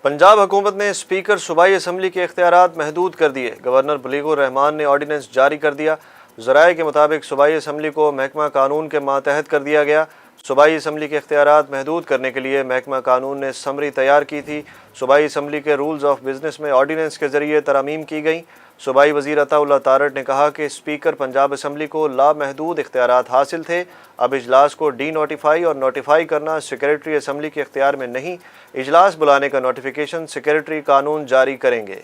पंजाब हुकूमत ने स्पीकर सूबाई असम्बली के इख्तियारात महदूद कर दिए। गवर्नर बलीगुर रहमान ने ऑर्डीनेंस जारी कर दिया। ज़राए के मुताबिक सूबाई असम्बली को महकमा कानून के मातहत कर दिया गया। सूबाई असम्बली के इख्तियारात महदूद करने के लिए महकमा कानून ने समरी तैयार की थी। सूबाई असम्बली के रूल्स ऑफ बिजनेस में ऑर्डीनेंस के जरिए तरामीम की गई। सूबाई वज़ीर अताउल्लाह तारड़ ने कहा कि स्पीकर पंजाब असम्बली को लामहदूद इख्तियारात हासिल थे। अब इजलास को डी नोटिफाई और नोटिफाई करना सेक्रेटरी असम्बली के इख्तियार में नहीं। इजलास बुलाने का नोटिफिकेशन सेक्रेटरी कानून जारी करेंगे।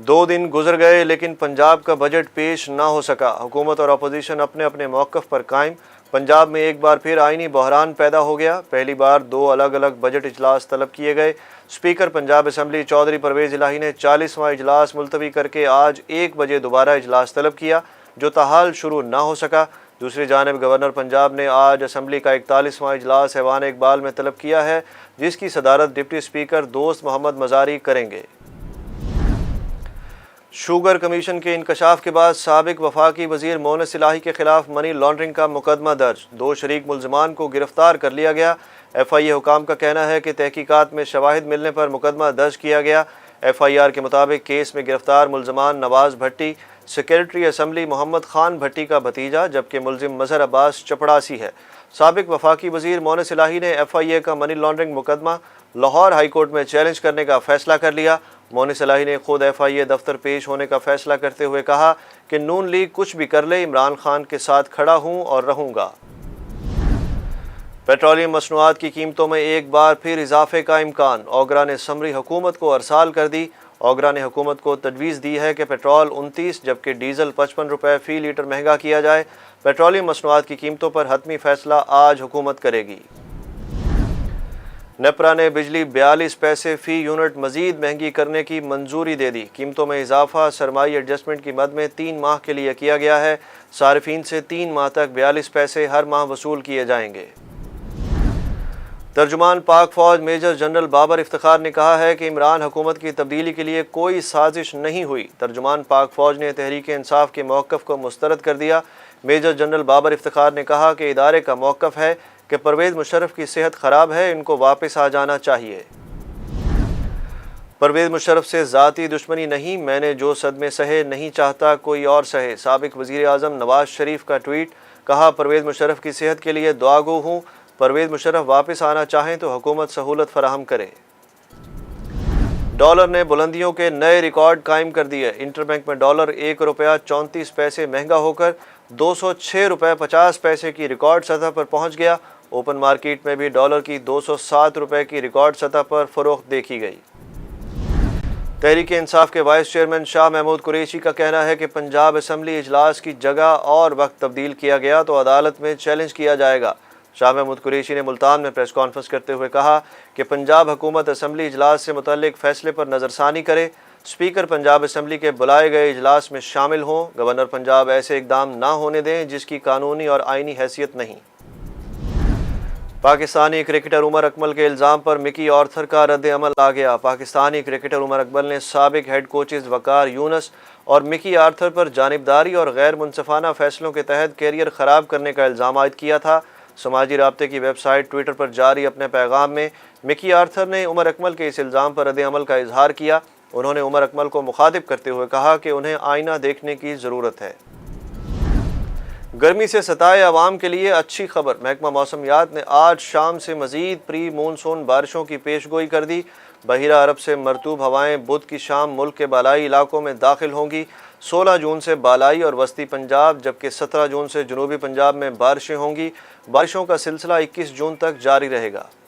2 दिन गुजर गए लेकिन पंजाब का बजट पेश ना हो सका। हुकूमत और अपोजिशन अपने अपने मौक़िफ़ पर कायम। पंजाब में एक बार फिर आइनी बहरान पैदा हो गया। पहली बार 2 अलग अलग बजट इजलास तलब किए गए। स्पीकर पंजाब असम्बली चौधरी परवेज़ इलाही ने 40वां इजलास मुलतवी करके आज 1 बजे दोबारा इजलास तलब किया, जो ताहाल शुरू ना हो सका। दूसरी जानिब गवर्नर पंजाब ने आज असम्बली का 41वां इजलास ऐवान इकबाल में तलब किया है, जिसकी सदारत डिप्टी स्पीकर दोस्त मोहम्मद मज़ारी करेंगे। शुगर कमीशन के इंकशाफ के बाद साबिक वफाकी वजीर मोनस इलाही के खिलाफ मनी लॉन्ड्रिंग का मुकदमा दर्ज। 2 शरीक मुलजमान को गिरफ्तार कर लिया गया। FIA हुकाम का कहना है कि तहकीकात में शवाहिद मिलने पर मुकदमा दर्ज किया गया। FIR के मुताबिक केस में गिरफ्तार मुलजमान नवाज भट्टी सेक्रेटरी असम्बली मोहम्मद खान भट्टी का भतीजा, जबकि मुलजिम मजहर अब्बास चपड़ासी है। साबिक वफाकी वजीर मोनस इलाही ने FIA का मनी लॉन्ड्रिंग मुकदमा लाहौर हाई कोर्ट में चैलेंज करने का फैसला कर लिया। मोनस इलाही ने खुद FIA दफ्तर पेश होने का फैसला करते हुए कहा कि नून लीग कुछ भी कर ले, इमरान खान के साथ खड़ा हूं और रहूंगा। पेट्रोलियम मसनूआत की कीमतों में एक बार फिर इजाफे का इम्कान। ओगरा ने समरी हुकूमत को अरसाल कर दी। ओगरा ने हुकूमत को तजवीज़ दी है कि पेट्रोल 29 जबकि डीजल 55 रुपये फ़ी लीटर महंगा किया जाए। पेट्रोलियम मसनूआत की कीमतों पर हतमी फैसला आज हुकूमत करेगी। नेपरा ने बिजली 42 पैसे फ़ी यूनिट मज़ीद महंगी करने की मंजूरी दे दी। कीमतों में इजाफा सरमाई एडजस्टमेंट की मद में 3 माह के लिए किया गया है। सारिफीन से 3 माह तक 42 पैसे हर माह वसूल किए जाएंगे। तर्जुमान पाक फ़ौज मेजर जनरल बाबर इफ्तिखार ने कहा है कि इमरान हुकूमत की तब्दीली के लिए कोई साजिश नहीं हुई। तर्जुमान पाक फ़ौज ने तहरीक इंसाफ के मौक़िफ़ को मुस्तरद कर दिया। मेजर जनरल बाबर इफ्तिखार ने कहा कि इदारे का मौक़िफ़ है कि परवेज़ मुशर्रफ की सेहत ख़राब है, इनको वापस आ जाना चाहिए। परवेज़ मुशर्रफ से ज़ाती दुश्मनी नहीं, मैंने जो सदमे सहे नहीं चाहता कोई और सहे। साबिक वज़ीर आज़म नवाज शरीफ का ट्वीट। कहा, परवेज़ मुशर्रफ की सेहत के लिए दुआगो हूँ। परवेज़ मुशर्रफ वापस आना चाहें तो हुकूमत सहूलत फराहम करे। डॉलर ने बुलंदियों के नए रिकॉर्ड कायम कर दिए। इंटरबैंक में डॉलर 1 रुपया 34 पैसे महंगा होकर 206 रुपये 50 पैसे की रिकॉर्ड सतह पर पहुंच गया। ओपन मार्केट में भी डॉलर की 207 रुपये की रिकॉर्ड सतह पर फरोख्त देखी गई। तहरीक इंसाफ के वाइस चेयरमैन शाह महमूद कुरैशी का कहना है कि पंजाब असम्बली इजलास की जगह और वक्त तब्दील किया गया तो अदालत में चैलेंज किया जाएगा। शाह महमूद कुरैशी ने मुल्तान में प्रेस कॉन्फ्रेंस करते हुए कहा कि पंजाब हुकूमत असम्बली इजलास से मुतल्लिक फैसले पर नज़रसानी करे। स्पीकर पंजाब असम्बली के बुलाए गए इजलास में शामिल हों। गवर्नर पंजाब ऐसे इकदाम ना होने दें जिसकी कानूनी और आइनी हैसियत नहीं। पाकिस्तानी क्रिकेटर उमर अकमल के इल्ज़ाम पर मिकी आर्थर का रद्द अमल आ गया। पाकिस्तानी क्रिकेटर उमर अकमल ने साबिक हेड कोचेज़ वकार यूनस और मिकी आर्थर पर जानिबदारी और गैर मुनसफाना फैसलों के तहत कैरियर ख़राब करने का इल्ज़ाम आयद किया था। समाजी राब्ते की वेबसाइट ट्विटर पर जारी अपने पैगाम में मिकी आर्थर ने उमर अकमल के इस इल्ज़ाम पर रद्द अमल का इजहार किया। उन्होंने उमर अकमल को मुखातिब करते हुए कहा कि उन्हें आईना देखने की ज़रूरत है। गर्मी से सताए अवाम के लिए अच्छी खबर। महकमा मौसमियात ने आज शाम से मज़ीद प्री मानसून बारिशों की पेशगोई कर दी। बहिरा अरब से मरतूब हवाएं बुध की शाम मुल्क के बालाई इलाकों में दाखिल होंगी। 16 जून से बालाई और वस्ती पंजाब जबकि 17 जून से जनूबी पंजाब में बारिशें होंगी। बारिशों का सिलसिला 21 जून तक जारी रहेगा।